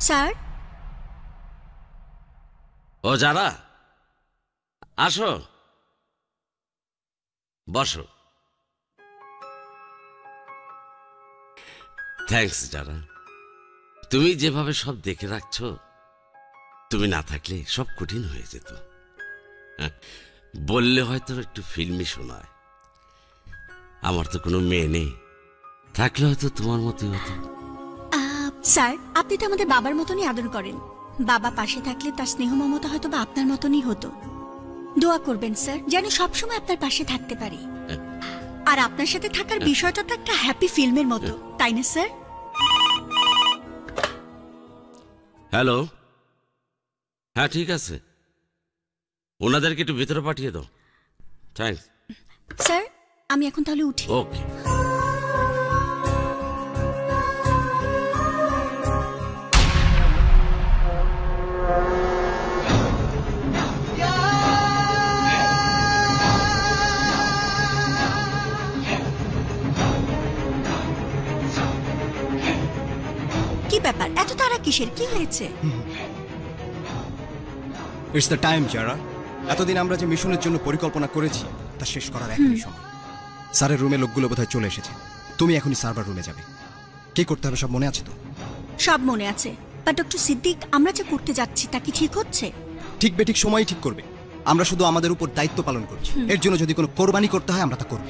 Sir. ও যারা, আসো, বসো। থ্যাঙ্কস যারা, তুমি যেভাবে সব দেখে রাখছো, তুমি না থাকলে সব কঠিন হয়ে যেত। বললে হয়তো একটু ফিল্মি শোনায়, আমার তো কোনো মেয়ে নেই, থাকলে হয়তো তোমার মতোই হতো। স্যার, আপনি তো আমাদের বাবার মতনই আদর করেন। বাবা পাশে থাকলে তার স্নেহ মমতা হয়তো বা আপনার মতনই হতো। দোয়া করবেন স্যার, যেন সবসময় আপনার পাশে থাকতে পারি। আর আপনার সাথে থাকার বিষয়টা তো একটা হ্যাপি ফিল্মের মতো, তাই না স্যার? হ্যালো, হ্যাঁ ঠিক আছে, ওনাদেরকে একটু ভিতরে পাঠিয়ে দাও। থ্যাঙ্কস স্যার, আমি এখন তাহলে উঠি। ওকে। কি ব্যাপার, এত তাড়া কিসের? কি হয়েছে? ইটস দ্য টাইম যারা। এতদিন আমরা যে মিশনের জন্য পরিকল্পনা করেছি তা শেষ করার এখনই সময়। স্যারের রুমে লোকগুলো বোধহয় চলে এসেছে। তুমি এখনই সার্ভার রুমে যাবে। কি করতে হবে সব মনে আছে তো? সব মনে আছে, বাট ডক্টর সিদ্দিক, আমরা যে করতে যাচ্ছি তা কি ঠিক হচ্ছে? ঠিক বেঠিক সময়ই ঠিক করবে। আমরা শুধু আমাদের উপর দায়িত্ব পালন করছি। এর জন্য যদি কোনো কোরবানি করতে হয় আমরা তা করব।